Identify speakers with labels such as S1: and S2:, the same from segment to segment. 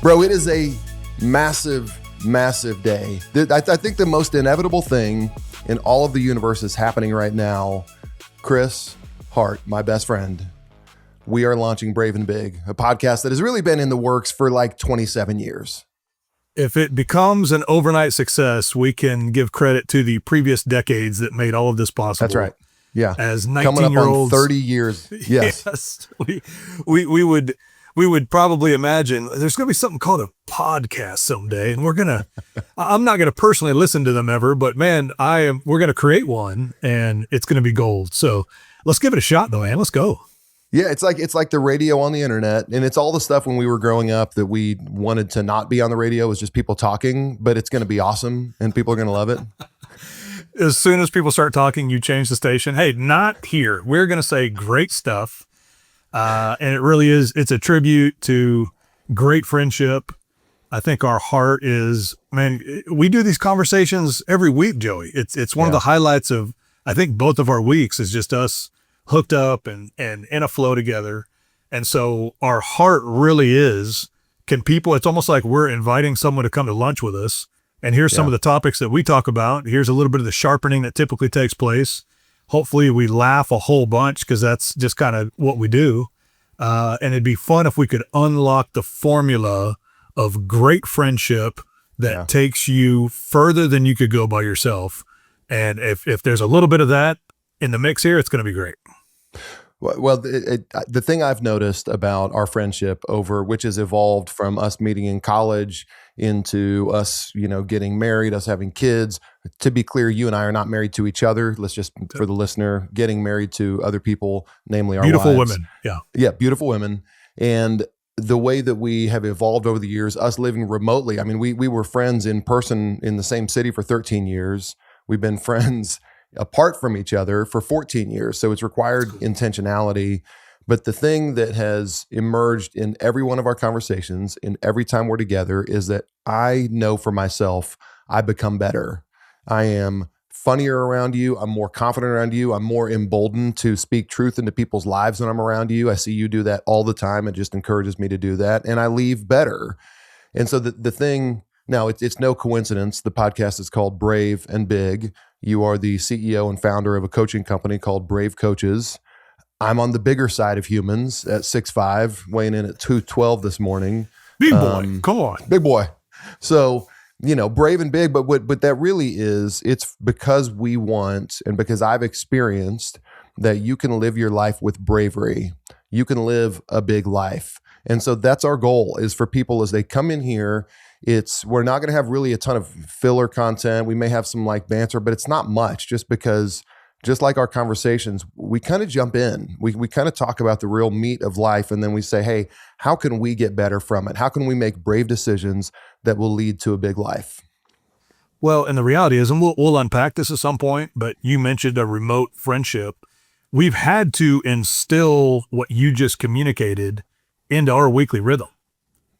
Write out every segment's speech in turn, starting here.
S1: Bro, it is a massive, massive day. I think the most inevitable thing in all of the universe is happening right now. Chris Hart, my best friend, we are launching Brave and Big, a podcast that has really been in the works for like 27 years.
S2: If it becomes an overnight success, we can give credit to the previous decades that made all of this possible.
S1: That's right. Yeah.
S2: As 19-year-olds.
S1: Coming up on 30 years. Yes.
S2: Yes. We would probably imagine there's going to be something called a podcast someday, and I'm not going to personally listen to them ever, but man, we're going to create one and it's going to be gold. So let's give it a shot though, man. Let's go.
S1: Yeah. It's like the radio on the internet, and it's all the stuff when we were growing up that we wanted to not be on the radio. It was just people talking, but it's going to be awesome and people are going to love it.
S2: As soon as people start talking, you change the station. Hey, not here. We're going to say great stuff. And it really is, it's a tribute to great friendship. I think our heart is, man, we do these conversations every week, Joey. It's one of the highlights of, I think, both of our weeks is just us hooked up and in a flow together. And so our heart really is, it's almost like we're inviting someone to come to lunch with us. And here's some of the topics that we talk about. Here's a little bit of the sharpening that typically takes place. Hopefully we laugh a whole bunch because that's just kind of what we do. And it'd be fun if we could unlock the formula of great friendship that takes you further than you could go by yourself. And if there's a little bit of that in the mix here, it's going to be great.
S1: Well, the thing I've noticed about our friendship which has evolved from us meeting in college into us, getting married, us having kids. To be clear, you and I are not married to each other. Let's just, for the listener, getting married to other people, namely our
S2: beautiful
S1: wives.
S2: Women. Yeah.
S1: Yeah. Beautiful women. And the way that we have evolved over the years, us living remotely. I mean, we were friends in person in the same city for 13 years. We've been friends apart from each other for 14 years. So it's required intentionality. But the thing that has emerged in every one of our conversations, in every time we're together, is that I know for myself, I become better. I am funnier around you. I'm more confident around you. I'm more emboldened to speak truth into people's lives when I'm around you. I see you do that all the time. It just encourages me to do that. And I leave better. And so the thing, now it's no coincidence. The podcast is called Brave and Big. You are the CEO and founder of a coaching company called Brave Coaches. I'm on the bigger side of humans at 6'5", weighing in at 212 this morning.
S2: Big boy, come on.
S1: Big boy. So, brave and big, but that really is, it's because we want, and because I've experienced that you can live your life with bravery. You can live a big life. And so that's our goal, is for people as they come in here, we're not going to have really a ton of filler content. We may have some banter, but it's not much, just because, just like our conversations, we kind of jump in. We kind of talk about the real meat of life, and then we say, hey, how can we get better from it? How can we make brave decisions that will lead to a big life?
S2: Well, and the reality is, and we'll unpack this at some point, but you mentioned a remote friendship. We've had to instill what you just communicated into our weekly rhythm.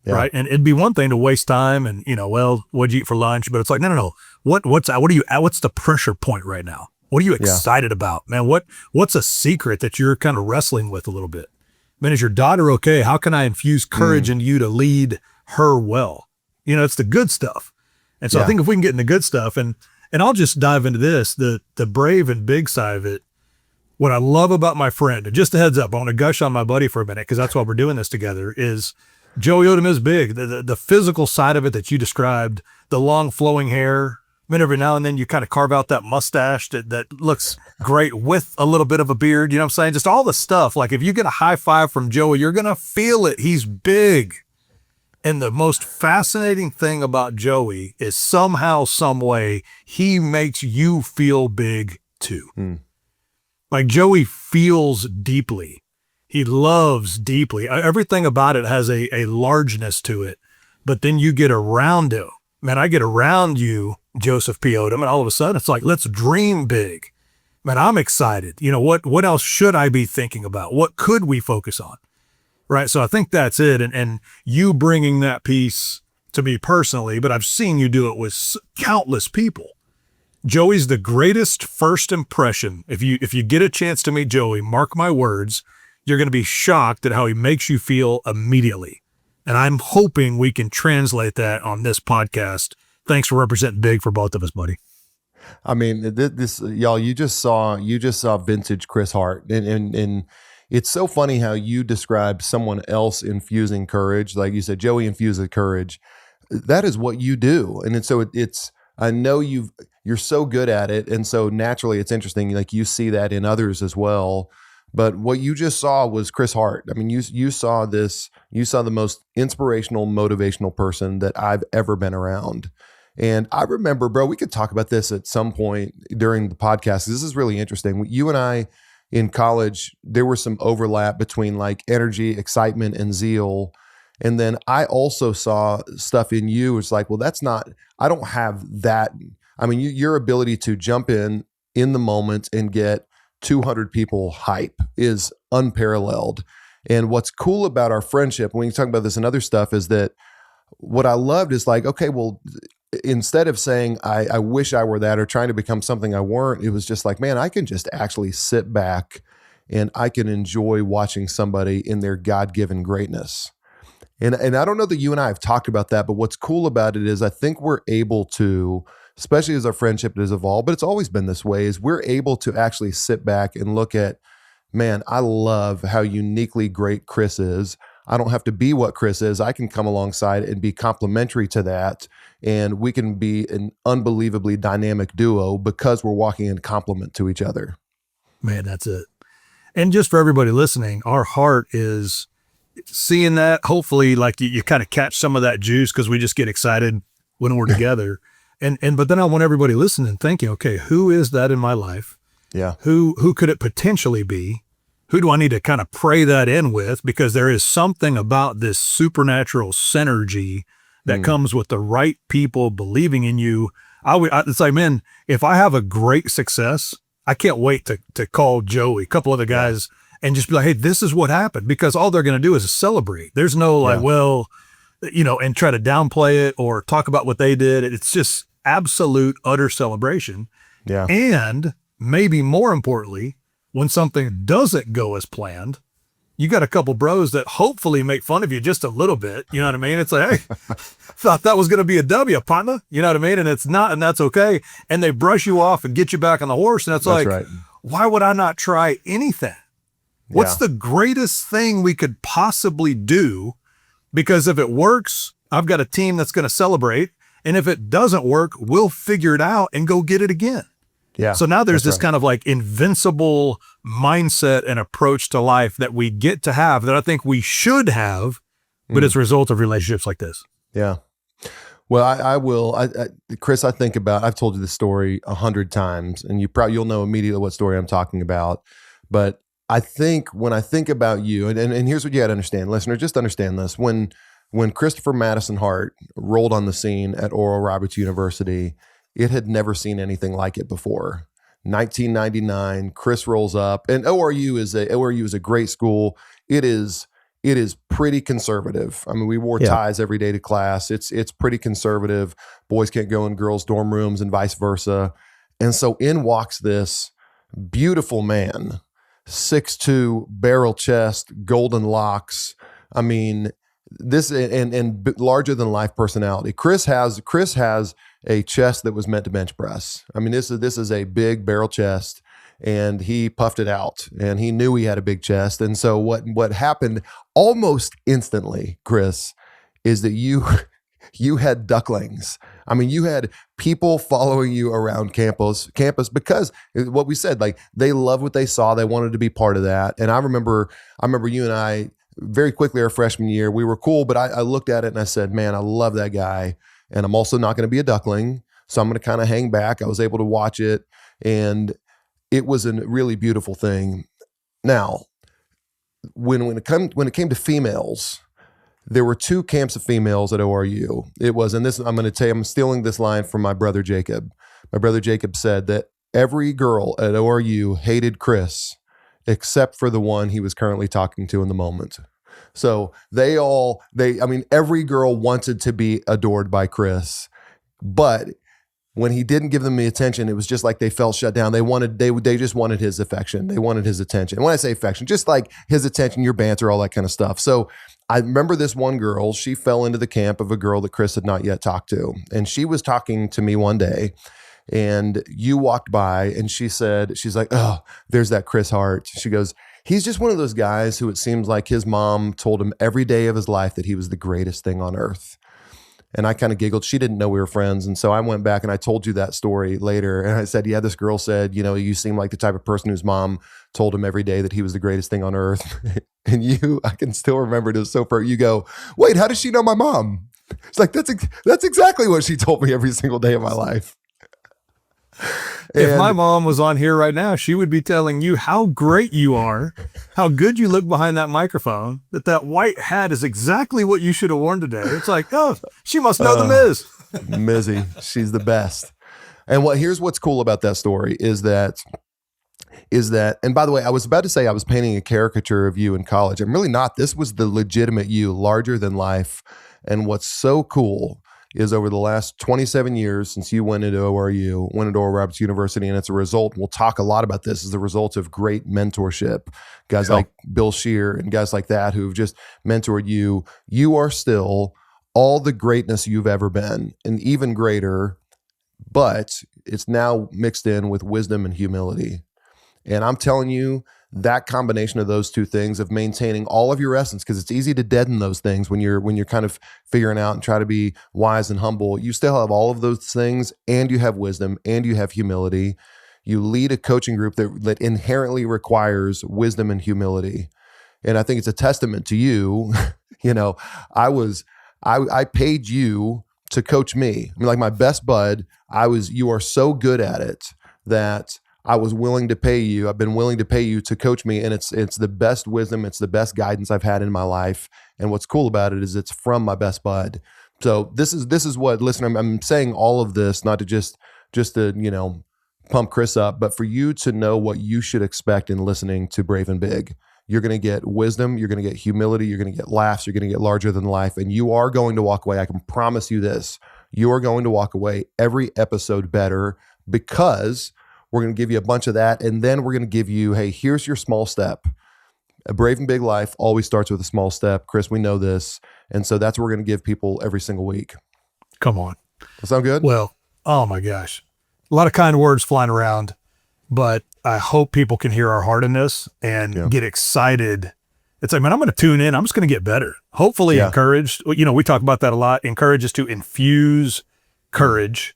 S2: Yeah. Right. And it'd be one thing to waste time and, what'd you eat for lunch? But it's like, no. What's the pressure point right now? What are you excited about, man? What's a secret that you're kind of wrestling with a little bit? Man, is your daughter okay? How can I infuse courage in you to lead her well? It's the good stuff. And so I think if we can get into good stuff, and I'll just dive into this, the brave and big side of it. What I love about my friend, and just a heads up, I want to gush on my buddy for a minute, because that's why we're doing this together, is Joey Odom is big. The physical side of it that you described, the long flowing hair. I mean, every now and then you kind of carve out that mustache that looks great with a little bit of a beard. You know what I'm saying? Just all the stuff. Like if you get a high five from Joey, you're going to feel it. He's big. And the most fascinating thing about Joey is somehow, some way, he makes you feel big too. Like Joey feels deeply. He loves deeply. Everything about it has a largeness to it. But then you get around him. Man, I get around you, Joseph P. Odom, and all of a sudden it's like, let's dream big. Man, I'm excited. What else should I be thinking about? What could we focus on? Right. So I think that's it. And you bringing that piece to me personally, but I've seen you do it with countless people. Joey's the greatest first impression. If you get a chance to meet Joey, mark my words, you're going to be shocked at how he makes you feel immediately. And I'm hoping we can translate that on this podcast. Thanks for representing big for both of us, buddy.
S1: I mean, this y'all, you just saw vintage Chris Hart, and it's so funny how you described someone else infusing courage. Like you said, Joey infuses courage. That is what you do, and it's. I know you're so good at it, and so naturally, it's interesting. Like you see that in others as well. But what you just saw was Chris Hart. I mean, you saw this. You saw the most inspirational, motivational person that I've ever been around. And I remember, bro, we could talk about this at some point during the podcast. This is really interesting. You and I in college, there was some overlap between like energy, excitement, and zeal. And then I also saw stuff in you. It's like, well, I don't have that. I mean, your ability to jump in the moment and get 200 people hype is unparalleled. And what's cool about our friendship, when you talk about this and other stuff, is that what I loved is like, okay, well, instead of saying, I wish I were that or trying to become something I weren't, it was just like, man, I can just actually sit back and I can enjoy watching somebody in their God-given greatness. And I don't know that you and I have talked about that, but what's cool about it is I think we're able to, especially as our friendship has evolved, but it's always been this way, is we're able to actually sit back and look at, man, I love how uniquely great Chris is. I don't have to be what Chris is. I can come alongside and be complementary to that. And we can be an unbelievably dynamic duo because we're walking in complement to each other.
S2: Man, that's it. And just for everybody listening, our heart is seeing that. Hopefully, like you kind of catch some of that juice because we just get excited when we're together. But then I want everybody listening thinking, okay, who is that in my life?
S1: Yeah.
S2: Who could it potentially be? Who do I need to kind of pray that in with? Because there is something about this supernatural synergy that comes with the right people believing in you. It's like, man, if I have a great success, I can't wait to call Joey, a couple other guys, and just be like, hey, this is what happened. Because all they're going to do is celebrate. There's no like, well, and try to downplay it or talk about what they did. It's just absolute, utter celebration.
S1: Yeah.
S2: And maybe more importantly, when something doesn't go as planned, you got a couple bros that hopefully make fun of you just a little bit. You know what I mean? It's like, hey, thought that was going to be a W, partner. You know what I mean? And it's not, and that's okay. And they brush you off and get you back on the horse. And that's like, right. Why would I not try anything? What's the greatest thing we could possibly do? Because if it works, I've got a team that's going to celebrate. And if it doesn't work, we'll figure it out and go get it again.
S1: Yeah.
S2: So now there's this kind of like invincible mindset and approach to life that we get to have that I think we should have, but it's a result of relationships like this.
S1: Yeah. Well, I will, Chris, I've told you this story 100 times and you'll know immediately what story I'm talking about. But I think when I think about you, and here's what you got to understand, listener, just understand this. When Christopher Madison Hart rolled on the scene at Oral Roberts University, it had never seen anything like it before. 1999, Chris rolls up, and ORU is a great school. It is pretty conservative. I mean, we wore ties every day to class. It's pretty conservative. Boys can't go in girls' dorm rooms and vice versa. And so in walks this beautiful man, 6'2", barrel chest, golden locks. I mean, this and larger than life personality. Chris has a chest that was meant to bench press. I mean, this is a big barrel chest, and he puffed it out, and he knew he had a big chest. And so what happened almost instantly, Chris, is that you had ducklings. I mean, you had people following you around campus because what we said, like they loved what they saw. They wanted to be part of that. And I remember you and I very quickly our freshman year, we were cool, but I looked at it and I said, man, I love that guy. And I'm also not going to be a duckling. So I'm going to kind of hang back. I was able to watch it, and it was a really beautiful thing. Now, when it came to females, there were two camps of females at ORU. It was, and this, I'm going to tell you, I'm stealing this line from my brother Jacob. My brother Jacob said that every girl at ORU hated Chris except for the one he was currently talking to in the moment. So every girl wanted to be adored by Chris, but when he didn't give them the attention, it was just like they felt shut down. They just wanted his affection. They wanted his attention. And when I say affection, just like his attention, your banter, all that kind of stuff. So I remember this one girl, she fell into the camp of a girl that Chris had not yet talked to. And she was talking to me one day, and you walked by and she said, she's like, oh, there's that Chris Hart. She goes, he's just one of those guys who it seems like his mom told him every day of his life that he was the greatest thing on earth. And I kind of giggled. She didn't know we were friends. And so I went back and I told you that story later. And I said, yeah, this girl said, you seem like the type of person whose mom told him every day that he was the greatest thing on earth. And I can still remember it. It was so perfect. You go, wait, how does she know my mom? It's like, that's exactly what she told me every single day of my life.
S2: If my mom was on here right now, she would be telling you how great you are, how good you look behind that microphone, that white hat is exactly what you should have worn today. It's like, oh, she must know the Miz.
S1: Mizzy, she's the best. And here's what's cool about that story is that, and by the way, I was about to say I was painting a caricature of you in college. I'm really not. This was the legitimate you, larger than life. And what's so cool is over the last 27 years since you went into ORU, went into Oral Roberts University, and it's a result, we'll talk a lot about this, as a result of great mentorship. Guys like Bill Scheer and guys like that who've just mentored you. You are still all the greatness you've ever been, and even greater, but it's now mixed in with wisdom and humility. And I'm telling you, that combination of those two things of maintaining all of your essence, because it's easy to deaden those things when you're kind of figuring out and try to be wise and humble. You still have all of those things, and you have wisdom, and you have humility. You lead a coaching group that inherently requires wisdom and humility. And I think it's a testament to you. I paid you to coach me. I mean, like my best bud, you are so good at it that I was willing to pay you. I've been willing to pay you to coach me, and it's the best wisdom. It's the best guidance I've had in my life. And what's cool about it is it's from my best bud. So this is what, listen, I'm saying all of this, not to just to, pump Chris up, but for you to know what you should expect in listening to Brave and Big. You're going to get wisdom. You're going to get humility. You're going to get laughs. You're going to get larger than life. And you are going to walk away. I can promise you this. You are going to walk away every episode better, because we're going to give you a bunch of that. And then we're going to give you, hey, here's your small step. A brave and big life always starts with a small step. Chris, we know this. And so that's what we're going to give people every single week.
S2: Come on.
S1: That sound good?
S2: Well, oh my gosh. A lot of kind words flying around, but I hope people can hear our heart in this and get excited. It's like, man, I'm going to tune in. I'm just going to get better. Hopefully encouraged. We talk about that a lot. Encourage is to infuse courage.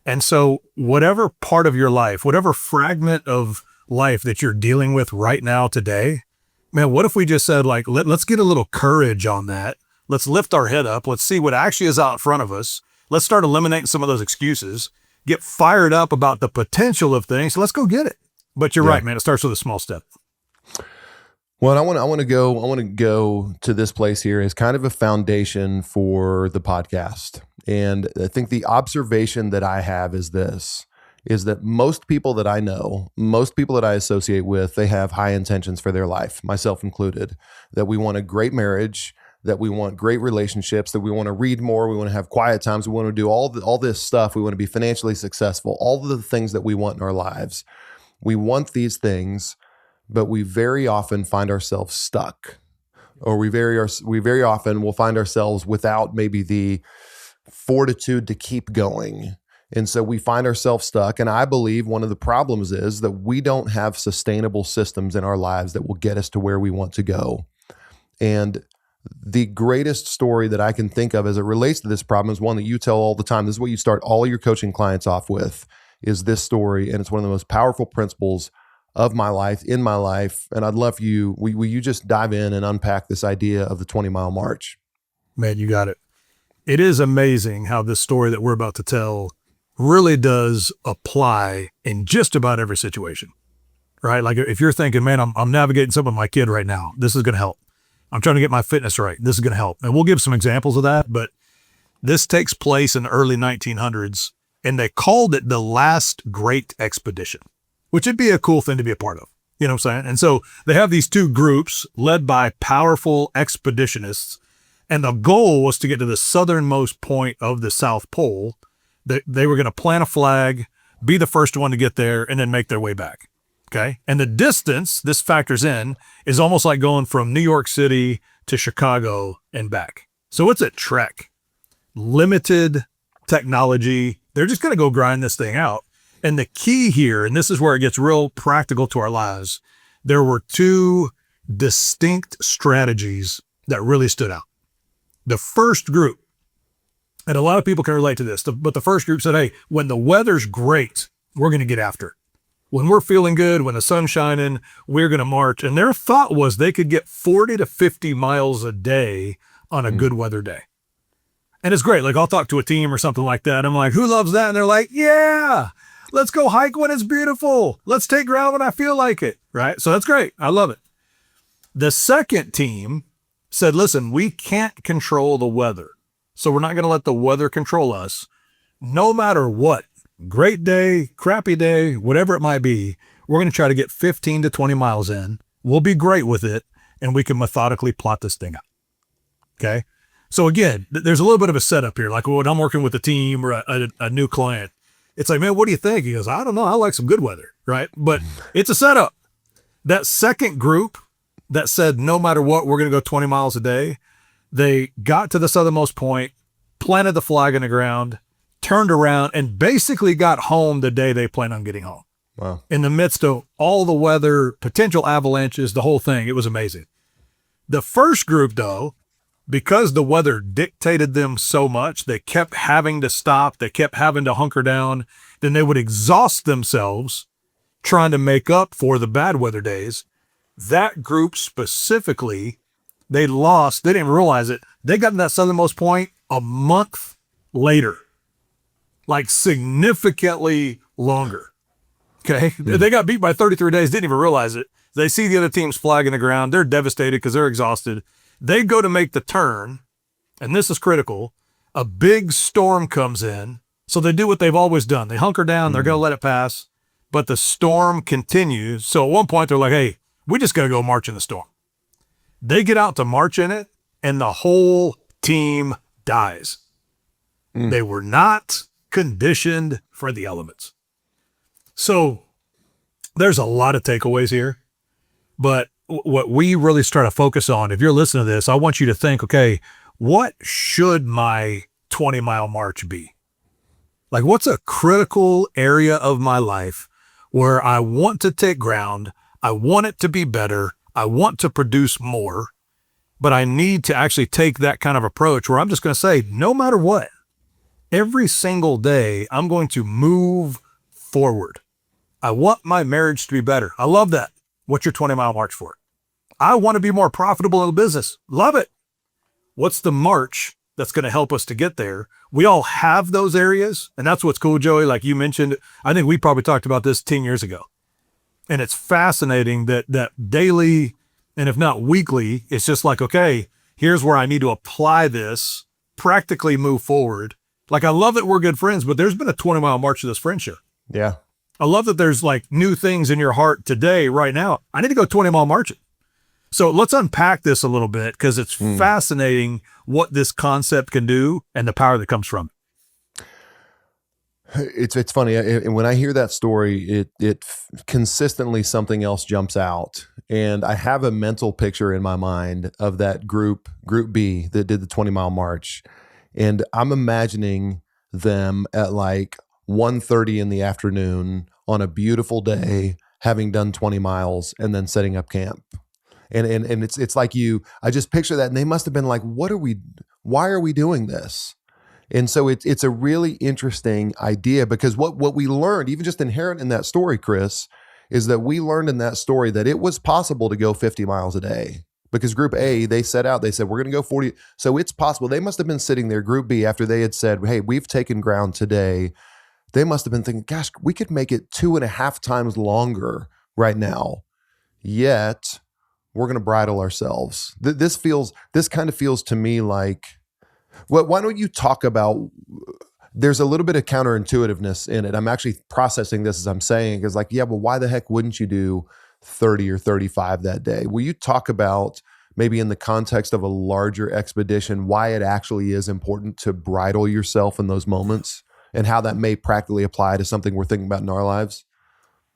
S2: And so whatever part of your life, whatever fragment of life that you're dealing with right now today, man, what if we just said, like, let's get a little courage on that. Let's lift our head up. Let's see what actually is out in front of us. Let's start eliminating some of those excuses, get fired up about the potential of things. Let's go get it. But you're right, man. It starts with a small step.
S1: Well, I want to go to this place here as kind of a foundation for the podcast. And I think the observation that I have is that most people that I know, most people that I associate with, they have high intentions for their life, myself included, that we want a great marriage, that we want great relationships, that we want to read more, we want to have quiet times, we want to do all this stuff, we want to be financially successful, all of the things that we want in our lives. We want these things, but we very often find ourselves stuck, or we very often will find ourselves without maybe the fortitude to keep going. And so we find ourselves stuck. And I believe one of the problems is that we don't have sustainable systems in our lives that will get us to where we want to go. And the greatest story that I can think of as it relates to this problem is one that you tell all the time. This is what you start all your coaching clients off with, is this story. And it's one of the most powerful principles of my life, in my life. And I'd love will you just dive in and unpack this idea of the 20-mile march?
S2: Man, you got it. It is amazing how this story that we're about to tell really does apply in just about every situation, right? Like if you're thinking, man, I'm navigating something with my kid right now, this is going to help. I'm trying to get my fitness right, this is going to help. And we'll give some examples of that, but this takes place in the early 1900s, and they called it the last great expedition, which would be a cool thing to be a part of. You know what I'm saying? And so they have these two groups led by powerful expeditionists, and the goal was to get to the southernmost point of the South Pole. They were going to plant a flag, be the first one to get there, and then make their way back. Okay. And the distance this factors in is almost like going from New York City to Chicago and back. So it's a trek, limited technology. They're just going to go grind this thing out. And the key here, and this is where it gets real practical to our lives, there were two distinct strategies that really stood out. The first group, and a lot of people can relate to this, but the first group said, hey, when the weather's great, we're going to get after it. When we're feeling good, when the sun's shining, we're going to march. And their thought was they could get 40 to 50 miles a day on a good weather day. And it's great. Like, I'll talk to a team or something like that. I'm like, who loves that? And they're like, yeah, let's go hike when it's beautiful. Let's take ground when I feel like it. Right? So that's great. I love it. The second team said, listen, we can't control the weather. So we're not going to let the weather control us. No matter what, great day, crappy day, whatever it might be, we're going to try to get 15 to 20 miles in. We'll be great with it, and we can methodically plot this thing out. Okay? So again, there's a little bit of a setup here. Like when I'm working with a team or a new client, it's like, man, what do you think? He goes, I don't know. I like some good weather, right? But it's a setup. That second group that said, no matter what, we're going to go 20 miles a day, they got to the southernmost point, planted the flag in the ground, turned around, and basically got home the day they planned on getting home.
S1: Wow.
S2: In the midst of all the weather, potential avalanches, the whole thing. It was amazing. The first group, though, because the weather dictated them so much, they kept having to stop. They kept having to hunker down. Then they would exhaust themselves trying to make up for the bad weather days. That group specifically, they lost. They didn't even realize it. They got to that southernmost point a month later, like significantly longer. Okay. They got beat by 33 days, didn't even realize it. They see the other team's flag in the ground. They're devastated because they're exhausted. They go to make the turn, and this is critical. A big storm comes in. So they do what they've always done. They hunker down. They're going to let it pass. But the storm continues. So at one point, they're like, hey, we just got to go march in the storm. They get out to march in it, and the whole team dies. They were not conditioned for the elements. So there's a lot of takeaways here. But what we really try to focus on, if you're listening to this, I want you to think, okay, what should my 20-mile march be? Like, what's a critical area of my life where I want to take ground, I want it to be better, I want to produce more, but I need to actually take that kind of approach where I'm just going to say, no matter what, every single day, I'm going to move forward. I want my marriage to be better. I love that. What's your 20-mile march for? I want to be more profitable in the business. Love it. What's the march that's going to help us to get there? We all have those areas, and that's what's cool, Joey. Like you mentioned, I think we probably talked about this 10 years ago. And it's fascinating that daily, and if not weekly, it's just like, okay, here's where I need to apply this, practically move forward. Like, I love that we're good friends, but there's been a 20-mile march to this friendship.
S1: Yeah.
S2: I love that there's like new things in your heart today, right now. I need to go 20-mile marching. So let's unpack this a little bit because it's fascinating what this concept can do and the power that comes from
S1: it. It's funny. When I hear that story, it consistently something else jumps out. And I have a mental picture in my mind of that group B that did the 20-mile march. And I'm imagining them at like 1:30 in the afternoon on a beautiful day, having done 20 miles and then setting up camp. And it's like I just picture that, and they must have been like, why are we doing this? And so it's a really interesting idea, because what we learned, even just inherent in that story, Chris, is that we learned in that story that it was possible to go 50 miles a day. Because group A, they said, we're going to go 40. So it's possible. They must have been sitting there, group B, after they had said, hey, we've taken ground today. They must have been thinking, gosh, we could make it 2.5 times longer right now. Yet we're going to bridle ourselves. This kind of feels to me like, well, why don't you talk about, there's a little bit of counterintuitiveness in it. I'm actually processing this as I'm saying, because like, yeah, well, why the heck wouldn't you do 30 or 35 that day? Will you talk about maybe in the context of a larger expedition, why it actually is important to bridle yourself in those moments and how that may practically apply to something we're thinking about in our lives?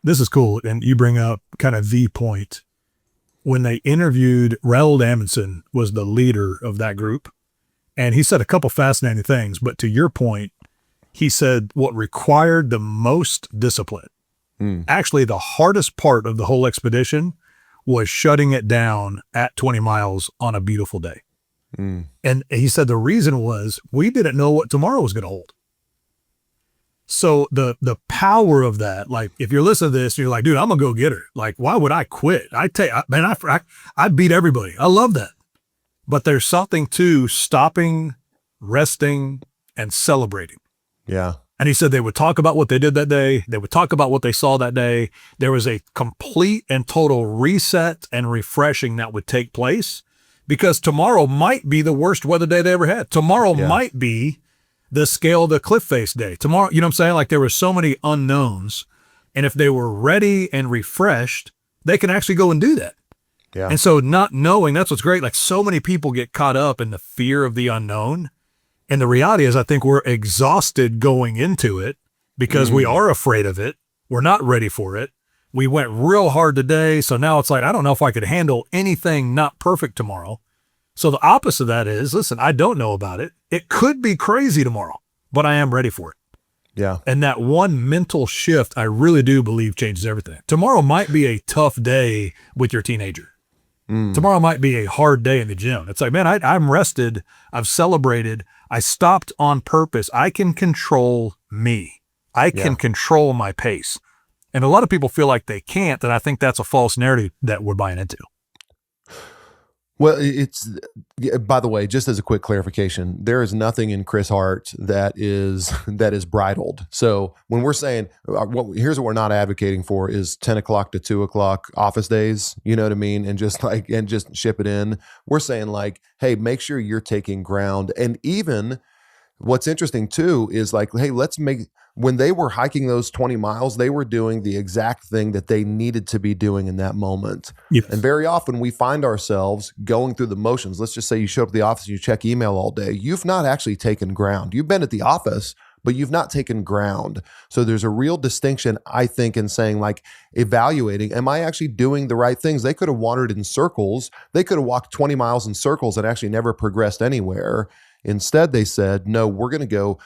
S2: This is cool. And you bring up kind of the point. when they interviewed Raoul Amundsen was the leader of that group. And he said a couple fascinating things, but to your point, he said what required the most discipline, actually the hardest part of the whole expedition was shutting it down at 20 miles on a beautiful day. And he said the reason was we didn't know what tomorrow was going to hold. So the power of that, like if you're listening to this and you're like, dude, I'm a go-getter. Like, why would I quit? I beat everybody. I love that. But there's something to stopping, resting, and celebrating.
S1: Yeah.
S2: And he said they would talk about what they did that day. They would talk about what they saw that day. There was a complete and total reset and refreshing that would take place because tomorrow might be the worst weather day they ever had. Tomorrow might be the scale the cliff face day. Tomorrow, you know what I'm saying? Like there were so many unknowns. And if they were ready and refreshed, they can actually go and do that.
S1: Yeah.
S2: And so not knowing, that's what's great. Like so many people get caught up in the fear of the unknown. And the reality is I think we're exhausted going into it because we are afraid of it. We're not ready for it. We went real hard today. So now it's like, I don't know if I could handle anything not perfect tomorrow. So the opposite of that is, listen, I don't know about it. It could be crazy tomorrow, but I am ready for it.
S1: Yeah.
S2: And that one mental shift, I really do believe changes everything. Tomorrow might be a tough day with your teenager. Tomorrow might be a hard day in the gym. It's like, man, I'm rested. I've celebrated. I stopped on purpose. I can control me. I can control my pace. And a lot of people feel like they can't. And I think that's a false narrative that we're buying into.
S1: Well, by the way, just as a quick clarification, there is nothing in Chris Hart that is bridled. So when we're saying, here's what we're not advocating for is 10 o'clock to 2 o'clock office days, you know what I mean? And just ship it in. We're saying like, hey, make sure you're taking ground. And even what's interesting too is like, hey, when they were hiking those 20 miles, they were doing the exact thing that they needed to be doing in that moment.
S2: Yes.
S1: And very often we find ourselves going through the motions. Let's just say you show up at the office and you check email all day. You've not actually taken ground. You've been at the office, but you've not taken ground. So there's a real distinction, I think, in saying like evaluating, am I actually doing the right things? They could have wandered in circles. They could have walked 20 miles in circles and actually never progressed anywhere. Instead, they said, no, we're going to go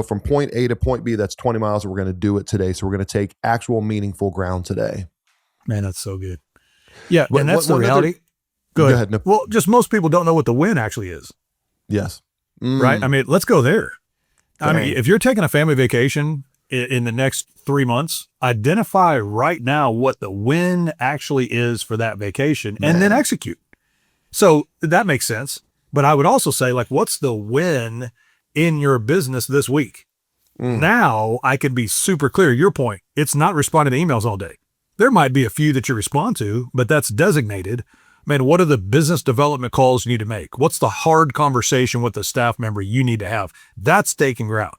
S1: from point A to point B. That's 20 miles. And we're going to do it today. So we're going to take actual meaningful ground today.
S2: Man, that's so good. Yeah. And that's the reality. Go ahead. No. Well, just most people don't know what the win actually is.
S1: Yes.
S2: Right. I mean, let's go there. I mean, if you're taking a family vacation in the next 3 months, identify right now what the win actually is for that vacation and then execute. So that makes sense. But I would also say, like, what's the win in your business this week? Now I can be super clear. Your point, it's not responding to emails all day. There might be a few that you respond to, but that's designated. Man, what are the business development calls you need to make? What's the hard conversation with the staff member you need to have? That's taking ground.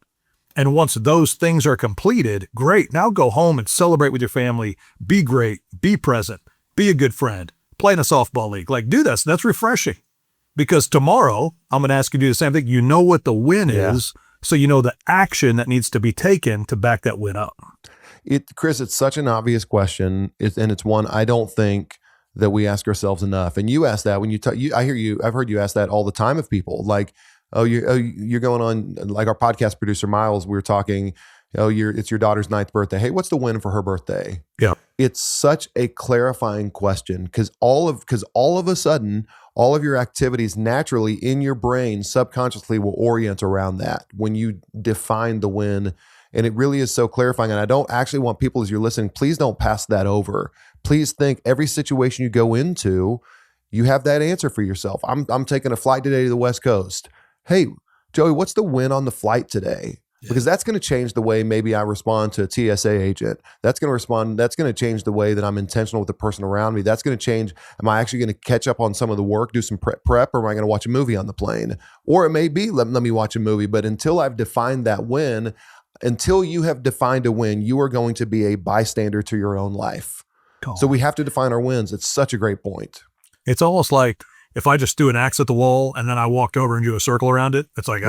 S2: And once those things are completed, great. Now go home and celebrate with your family. Be great. Be present. Be a good friend. Play in a softball league. Like, do this. That's refreshing. Because tomorrow, I'm going to ask you to do the same thing. You know what the win is, so you know the action that needs to be taken to back that win up.
S1: Chris, it's such an obvious question, and it's one I don't think that we ask ourselves enough. And you ask that when I've heard you ask that all the time of people. Like, you're going on, like our podcast producer Miles, we were talking. It's your daughter's 9th birthday. Hey, what's the win for her birthday? Yeah, it's such a clarifying question because all of a sudden, all of your activities naturally in your brain subconsciously will orient around that when you define the win. And it really is so clarifying. And I don't actually want people, as you're listening, please don't pass that over. Please think every situation you go into, you have that answer for yourself. I'm taking a flight today to the West Coast. Hey, Joey, what's the win on the flight today? Because that's going to change the way maybe I respond to a TSA agent. That's going to change the way that I'm intentional with the person around me. That's going to change. Am I actually going to catch up on some of the work, do some prep, or am I going to watch a movie on the plane? Or it may be, let me watch a movie. But until I've defined that win, until you have defined a win, you are going to be a bystander to your own life. So we have to define our wins. It's such a great point.
S2: It's almost like if I just threw an axe at the wall and then I walked over and drew a circle around it, it's like,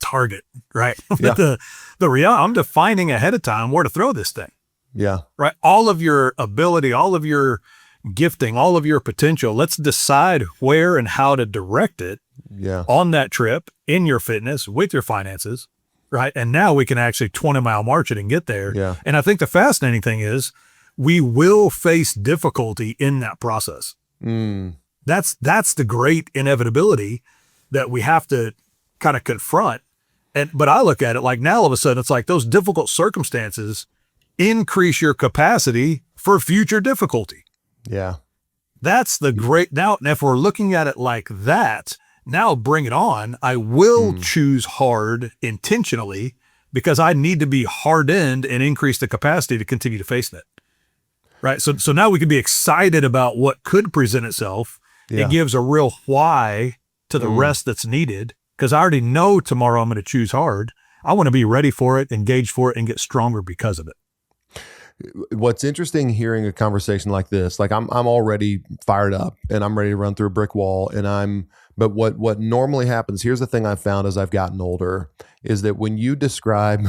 S2: target, right?
S1: Yeah.
S2: But the reality, I'm defining ahead of time where to throw this thing.
S1: Yeah.
S2: Right. All of your ability, all of your gifting, all of your potential. Let's decide where and how to direct it on that trip, in your fitness, with your finances, right? And now we can actually 20-mile march it and get there.
S1: Yeah.
S2: And I think the fascinating thing is we will face difficulty in that process. That's the great inevitability that we have to kind of confront. But I look at it like now all of a sudden it's like those difficult circumstances increase your capacity for future difficulty.
S1: Yeah.
S2: That's the great, now if we're looking at it like that, now bring it on. I will choose hard intentionally because I need to be hardened and increase the capacity to continue to face that. Right. So now we can be excited about what could present itself. It gives a real why to the rest that's needed. Because I already know tomorrow I'm going to choose hard. I want to be ready for it, engage for it, and get stronger because of it.
S1: What's interesting hearing a conversation like this, like I'm already fired up and I'm ready to run through a brick wall. But what normally happens, here's the thing I've found as I've gotten older, is that when you describe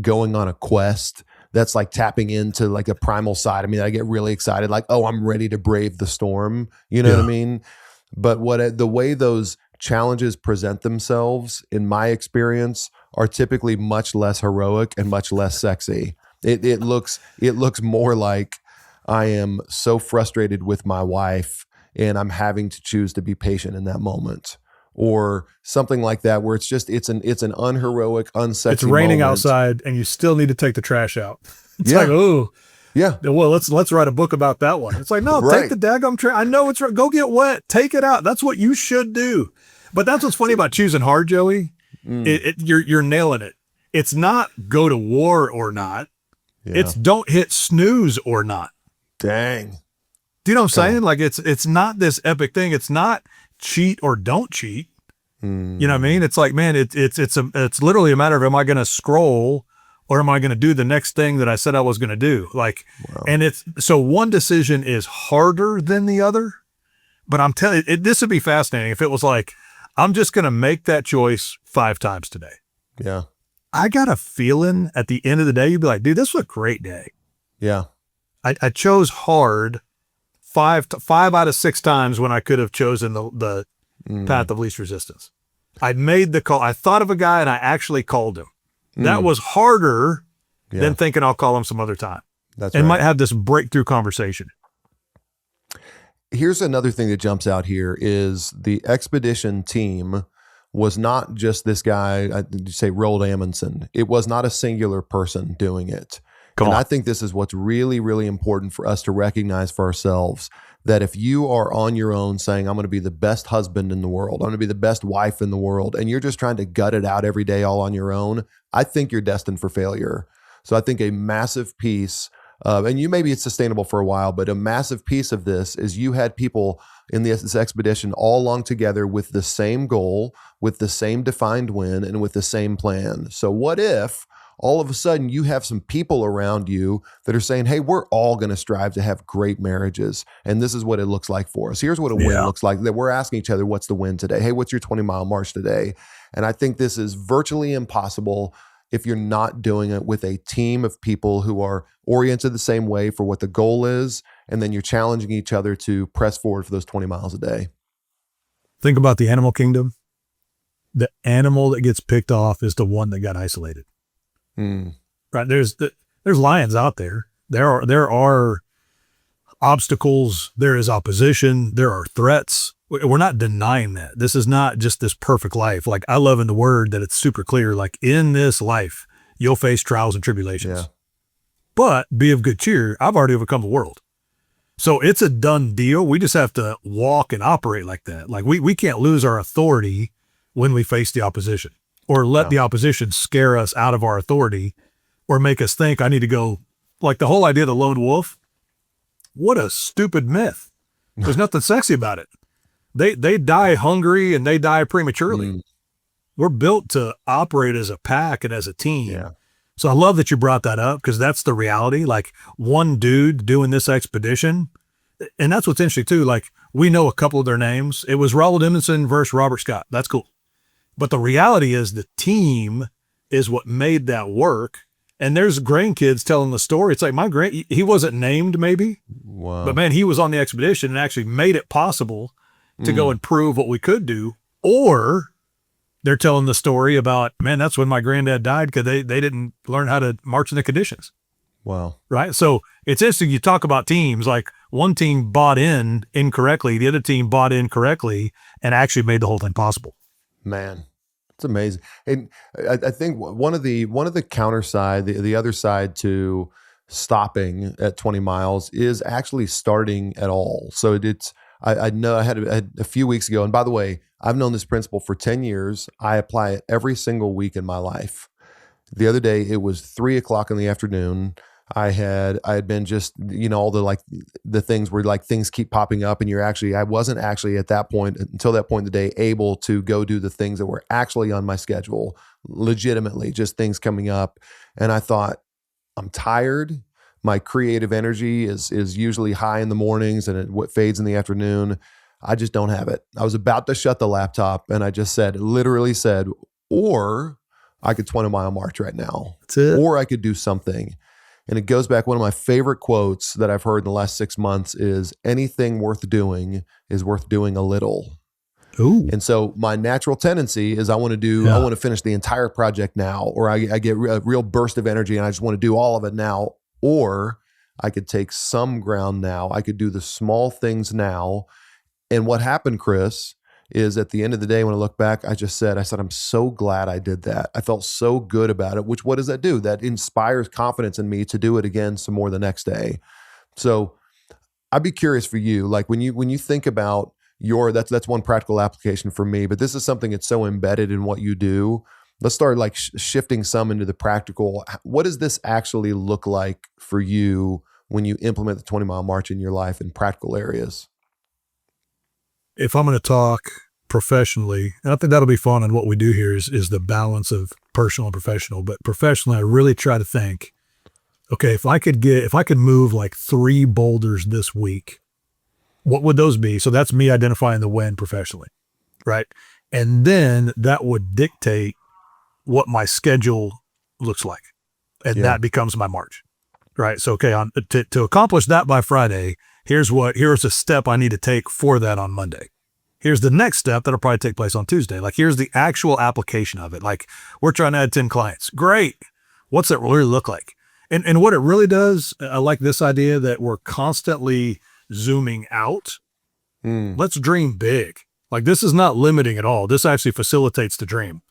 S1: going on a quest, that's like tapping into like a primal side. I mean, I get really excited, like, oh, I'm ready to brave the storm. You know what I mean? But the way those challenges present themselves, in my experience, are typically much less heroic and much less sexy. It looks more like I am so frustrated with my wife and I'm having to choose to be patient in that moment, or something like that, where it's an unheroic, unsexy.
S2: It's raining
S1: moment
S2: outside and you still need to take the trash out. It's
S1: Yeah.
S2: like, oh.
S1: Yeah.
S2: Well, let's write a book about that one. It's like, no,
S1: Right.
S2: take the daggum trash. I know it's right. Go get wet. Take it out. That's what you should do. But that's what's funny about choosing hard, Joey. You're nailing it. It's not go to war or not.
S1: Yeah.
S2: It's don't hit snooze or not.
S1: Dang.
S2: Do you know what I'm saying? Like it's not this epic thing. It's not cheat or don't cheat. You know what I mean? It's like, man, it's literally a matter of, am I going to scroll or am I going to do the next thing that I said I was going to do? Like, and so one decision is harder than the other, but I'm telling you, this would be fascinating if it was like, I'm just going to make that choice 5 times today.
S1: Yeah.
S2: I got a feeling at the end of the day, you'd be like, dude, this was a great day.
S1: Yeah.
S2: I chose hard 5 out of 6 times when I could have chosen the path of least resistance. I made the call. I thought of a guy and I actually called him. That was harder than thinking I'll call him some other time. Might have this breakthrough conversation.
S1: Here's another thing that jumps out here is the expedition team was not just this guy, I'd say Roald Amundsen. It was not a singular person doing it. I think this is what's really, really important for us to recognize for ourselves, that if you are on your own saying, I'm going to be the best husband in the world, I'm going to be the best wife in the world, and you're just trying to gut it out every day all on your own, I think you're destined for failure. So I think a massive piece, and maybe it's sustainable for a while, but a massive piece of this is you had people in this expedition all along together with the same goal, with the same defined win, and with the same plan. So what if all of a sudden you have some people around you that are saying, hey, we're all going to strive to have great marriages, and this is what it looks like for us. Here's what a win looks like. That we're asking each other, what's the win today? Hey, what's your 20-mile march today? And I think this is virtually impossible if you're not doing it with a team of people who are oriented the same way for what the goal is, and then you're challenging each other to press forward for those 20 miles a day.
S2: Think about the animal kingdom. The animal that gets picked off is the one that got isolated. Right? There's lions out there. There are obstacles. There is opposition. There are threats. We're not denying that. This is not just this perfect life. Like, I love in the word that it's super clear. Like, in this life, you'll face trials and tribulations. Yeah. But be of good cheer. I've already overcome the world. So it's a done deal. We just have to walk and operate like that. Like, we can't lose our authority when we face the opposition, or let the opposition scare us out of our authority, or make us think I need to go. Like, the whole idea of the lone wolf, what a stupid myth. There's nothing sexy about it. They die hungry and they die prematurely. We're built to operate as a pack and as a team. Yeah. So I love that you brought that up, because that's the reality. Like, one dude doing this expedition, and that's what's interesting too. Like, we know a couple of their names. It was Roald Amundsen versus Robert Scott. That's cool. But the reality is the team is what made that work. And there's grandkids telling the story. It's like he wasn't named maybe,
S1: Wow.
S2: but man, he was on the expedition and actually made it possible to go and prove what we could do. Or they're telling the story about, man, that's when my granddad died because they didn't learn how to march in the conditions.
S1: Wow.
S2: Right. So it's interesting. You talk about teams, like one team bought in incorrectly. The other team bought in correctly and actually made the whole thing possible.
S1: Man, it's amazing. And I think one of the counter side, the other side to stopping at 20 miles is actually starting at all. So I know I had a few weeks ago, and by the way, I've known this principle for 10 years. I apply it every single week in my life. The other day, it was 3:00 in the afternoon. I had been just, all the things where like things keep popping up and I wasn't actually at that point, until that point in the day, able to go do the things that were actually on my schedule, legitimately, just things coming up. And I thought, I'm tired. My creative energy is usually high in the mornings and it fades in the afternoon. I just don't have it. I was about to shut the laptop and I just literally said, or I could 20-mile march right now.
S2: That's it.
S1: Or I could do something. And it goes back, one of my favorite quotes that I've heard in the last 6 months is, anything worth doing is worth doing a little.
S2: Ooh.
S1: And so my natural tendency is I want to finish the entire project now, or I get a real burst of energy and I just want to do all of it now. Or I could take some ground now. I could do the small things now. And what happened, Chris, is at the end of the day, when I look back, I said, I'm so glad I did that. I felt so good about it, which what does that do? That inspires confidence in me to do it again some more the next day. So I'd be curious for you, like when you think about that's one practical application for me, but this is something that's so embedded in what you do. Let's start like shifting some into the practical. What does this actually look like for you when you implement the 20-mile march in your life in practical areas?
S2: If I'm going to talk professionally, and I think that'll be fun, and what we do here is the balance of personal and professional. But professionally, I really try to think, okay, if I could move like 3 boulders this week, what would those be? So that's me identifying the win professionally, right? And then that would dictate what my schedule looks like, and that becomes my march, right? So okay, to accomplish that by Friday, here's a step I need to take for that on Monday. Here's the next step that'll probably take place on Tuesday. Like, here's the actual application of it. Like, we're trying to add 10 clients. Great. What's that really look like? And what it really does, I like this idea that we're constantly zooming out. Let's dream big. Like, this is not limiting at all. This actually facilitates the dream.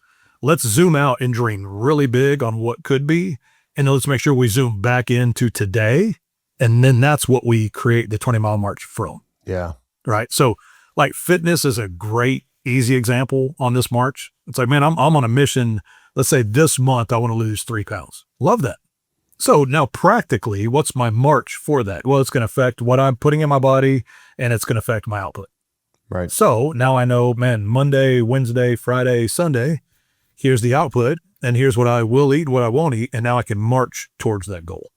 S2: Let's zoom out and dream really big on what could be. And then let's make sure we zoom back into today. And then that's what we create the 20-mile march from.
S1: Yeah.
S2: Right. So like fitness is a great, easy example on this march. It's like, man, I'm on a mission. Let's say this month, I want to lose 3 pounds. Love that. So now practically, what's my march for that? Well, it's going to affect what I'm putting in my body and it's going to affect my output.
S1: Right.
S2: So now I know, man, Monday, Wednesday, Friday, Sunday, here's the output and here's what I will eat, what I won't eat. And now I can march towards that goal.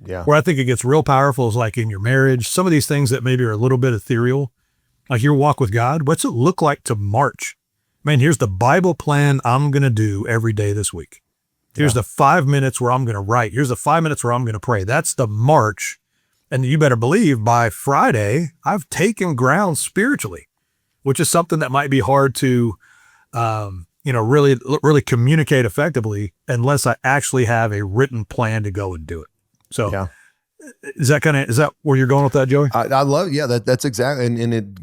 S1: Yeah.
S2: Where I think it gets real powerful is like in your marriage, some of these things that maybe are a little bit ethereal, like your walk with God. What's it look like to march? Man, here's the Bible plan I'm going to do every day this week. Here's the 5 minutes where I'm going to write. Here's the 5 minutes where I'm going to pray. That's the march. And you better believe by Friday, I've taken ground spiritually, which is something that might be hard to, really communicate effectively unless I actually have a written plan to go and do it. So is that where you're going with that, Joey?
S1: I love, that's exactly. And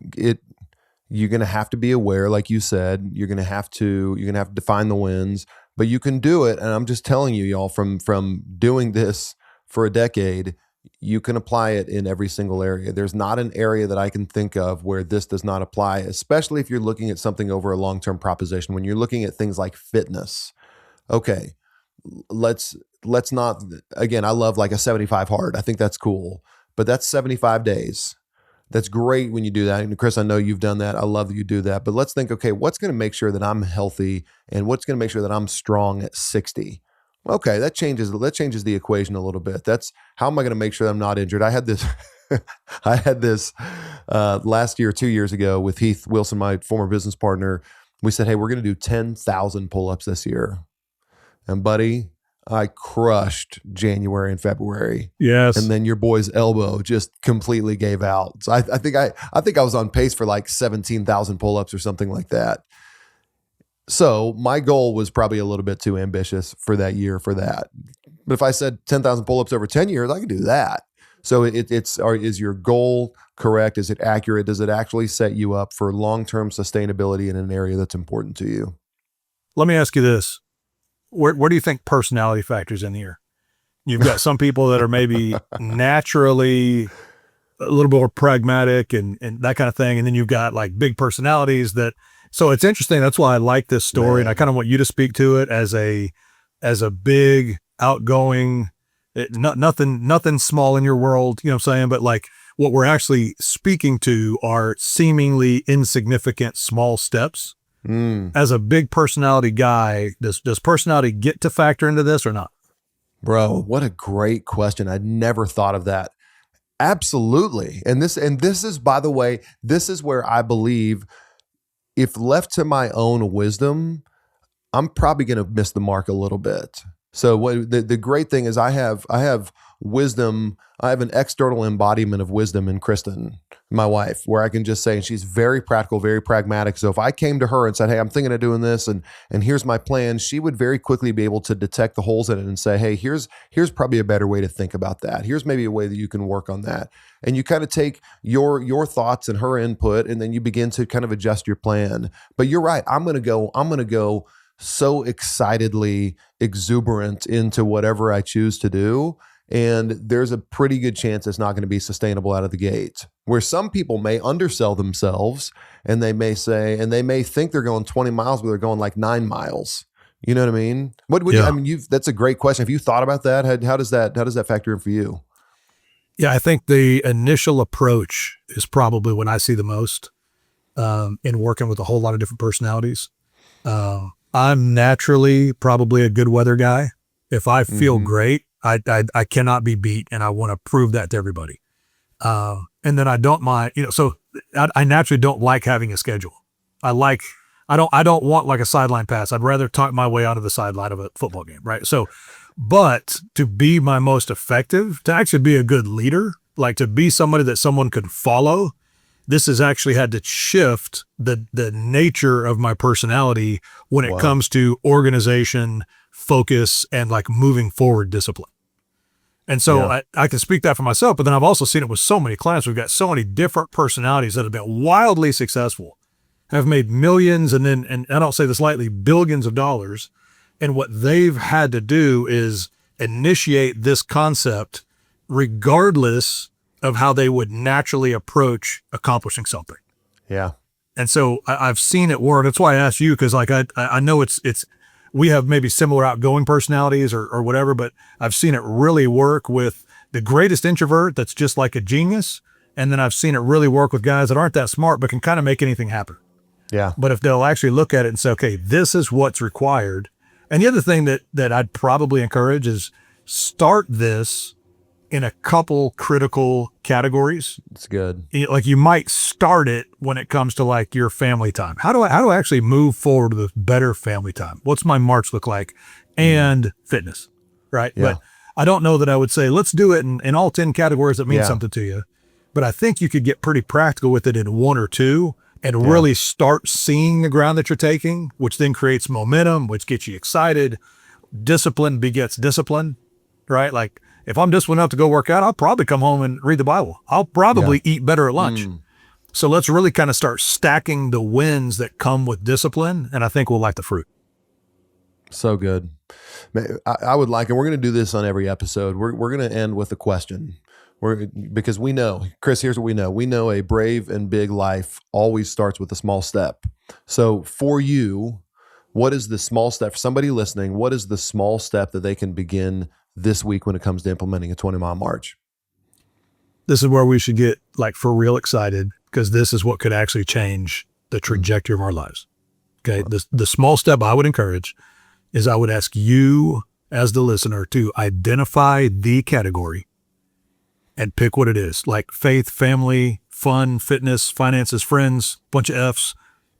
S1: you're going to have to be aware, like you said, you're going to have to define the wins, but you can do it. And I'm just telling you, y'all, from doing this for a decade, you can apply it in every single area. There's not an area that I can think of where this does not apply, especially if you're looking at something over a long-term proposition. When you're looking at things like fitness, okay, let's not, again, I love like a 75 hard. I think that's cool, but that's 75 days. That's great when you do that. And Chris, I know you've done that. I love that you do that, but let's think, okay, what's going to make sure that I'm healthy and what's going to make sure that I'm strong at 60? Okay, that changes the equation a little bit. That's how am I going to make sure that I'm not injured? I had this last year, 2 years ago with Heath Wilson, my former business partner. We said, hey, we're going to do 10,000 pull-ups this year. And buddy, I crushed January and February.
S2: Yes.
S1: And then your boy's elbow just completely gave out. So I think I was on pace for like 17,000 pull-ups or something like that. So my goal was probably a little bit too ambitious for that year for that. But if I said 10,000 pull-ups over 10 years, I could do that. So is your goal correct? Is it accurate? Does it actually set you up for long-term sustainability in an area that's important to you?
S2: Let me ask you this. Where do you think personality factors in here? You've got some people that are maybe naturally a little more pragmatic and that kind of thing. And then you've got like big personalities so it's interesting. That's why I like this story. And I kind of want you to speak to it as a big, outgoing, nothing small in your world, you know what I'm saying? But like what we're actually speaking to are seemingly insignificant small steps. As a big personality guy, does personality get to factor into this or not?
S1: Bro, what a great question. I'd never thought of that. Absolutely. And this is, by the way, this is where I believe if left to my own wisdom, I'm probably going to miss the mark a little bit. So the great thing is I have wisdom. I have an external embodiment of wisdom in Kristen, my wife, where I can just say, and she's very practical, very pragmatic. So if I came to her and said, hey, I'm thinking of doing this and here's my plan, she would very quickly be able to detect the holes in it and say, hey, here's probably a better way to think about that. Here's maybe a way that you can work on that. And you kind of take your thoughts and her input, and then you begin to kind of adjust your plan. But you're right. I'm going to go so excitedly exuberant into whatever I choose to do. And there's a pretty good chance it's not going to be sustainable out of the gate. Where some people may undersell themselves and they may say, and they may think they're going 20 miles, but they're going like 9 miles. You know what I mean? What would you, I mean, that's a great question. Have you thought about that? How does that factor in for you?
S2: Yeah, I think the initial approach is probably when I see the most in working with a whole lot of different personalities. I'm naturally probably a good weather guy. If I feel great, I cannot be beat, and I want to prove that to everybody. And then I don't mind, so I naturally don't like having a schedule. I don't want like a sideline pass. I'd rather talk my way out of the sideline of a football game, right? So, but to be my most effective, to actually be a good leader, like to be somebody that someone could follow, this has actually had to shift the nature of my personality when it comes to organization, focus, and like moving forward discipline. And so I can speak that for myself, but then I've also seen it with so many clients. We've got so many different personalities that have been wildly successful, have made millions, and I don't say this lightly, billions of dollars. And what they've had to do is initiate this concept regardless of how they would naturally approach accomplishing something.
S1: Yeah.
S2: And so I've seen it work. That's why I asked you, because like I know it's we have maybe similar outgoing personalities or whatever, but I've seen it really work with the greatest introvert that's just like a genius. And then I've seen it really work with guys that aren't that smart, but can kind of make anything happen.
S1: Yeah.
S2: But if they'll actually look at it and say, okay, this is what's required. And the other thing that I'd probably encourage is start this in a couple critical categories.
S1: It's good.
S2: Like you might start it when it comes to like your family time. How do I actually move forward with better family time? What's my March look like? And fitness, right?
S1: Yeah.
S2: But I don't know that I would say, let's do it in all 10 categories that mean something to you. But I think you could get pretty practical with it in one or two and really start seeing the ground that you're taking, which then creates momentum, which gets you excited. Discipline begets discipline, right? Like, if I'm disciplined enough to go work out, I'll probably come home and read the Bible. I'll probably eat better at lunch. So let's really kind of start stacking the wins that come with discipline, and I think we'll like the fruit.
S1: So good. I would like, and we're going to do this on every episode. We're going to end with a question. Because we know, Chris, here's what we know. We know a brave and big life always starts with a small step. So for you, what is the small step? For somebody listening, what is the small step that they can begin this week when it comes to implementing a 20-mile march?
S2: This is where we should get like for real excited, because this is what could actually change the trajectory of our lives. Okay. The small step I would encourage is I would ask you as the listener to identify the category and pick what it is, like faith, family, fun, fitness, finances, friends, bunch of F's.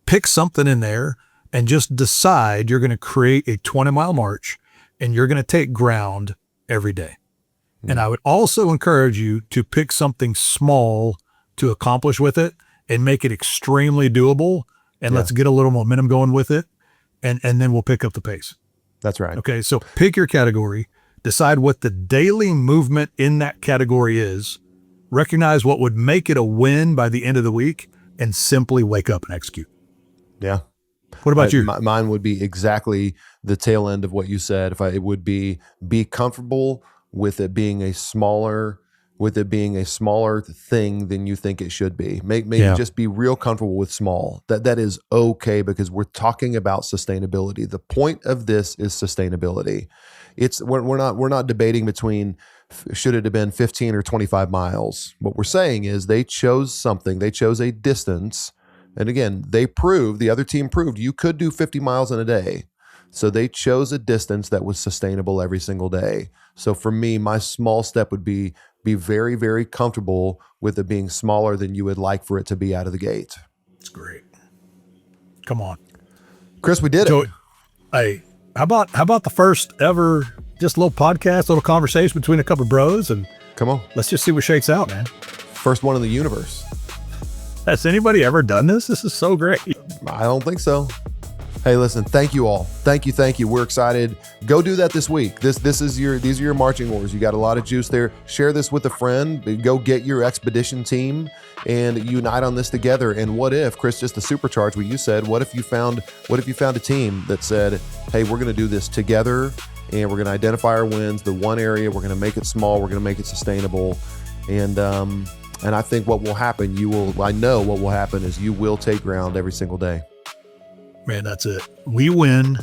S2: Pick something in there and just decide you're going to create a 20-mile march and you're going to take ground every day. And I would also encourage you to pick something small to accomplish with it and make it extremely doable. And let's get a little momentum going with it. And then we'll pick up the pace.
S1: That's right.
S2: Okay. So pick your category, decide what the daily movement in that category is, recognize what would make it a win by the end of the week, and simply wake up and execute.
S1: Yeah.
S2: What about you?
S1: Mine would be exactly the tail end of what you said. It would be comfortable with it being a smaller thing than you think it should be. Maybe just be real comfortable with small. That is okay, because we're talking about sustainability. The point of this is sustainability. We're not debating between should it have been 15 or 25 miles. What we're saying is they chose something. They chose a distance. And again, the other team proved you could do 50 miles in a day. So they chose a distance that was sustainable every single day. So for me, my small step would be very, very comfortable with it being smaller than you would like for it to be out of the gate.
S2: That's great. Come on,
S1: Chris, we did it.
S2: Hey, how about the first ever just little podcast, little conversation between a couple of bros, and
S1: come on,
S2: let's just see what shakes out, man.
S1: First one in the universe.
S2: Has anybody ever done this? This is so great.
S1: I don't think so. Hey, listen, thank you all. Thank you. We're excited. Go do that this week. These are your marching orders. You got a lot of juice there. Share this with a friend. Go get your expedition team and unite on this together. And what if, Chris, just to supercharge what you said, what if you found a team that said, hey, we're going to do this together and we're going to identify our wins, the one area, we're going to make it small, we're going to make it sustainable. And I think what will happen, I know what will happen is you will take ground every single day.
S2: Man, that's it. We win.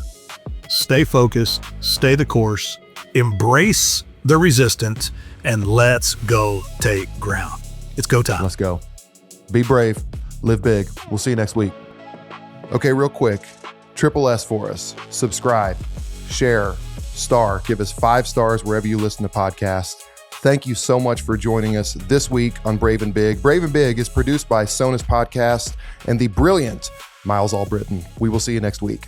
S2: Stay focused, stay the course, embrace the resistance, and let's go take ground. It's go time.
S1: Let's go. Be brave, live big. We'll see you next week. Okay, real quick, triple S for us. Subscribe, share, star, give us 5 stars wherever you listen to podcasts. Thank you so much for joining us this week on Brave and Big. Brave and Big is produced by Sonus Podcast and the brilliant Miles Albritton. We will see you next week.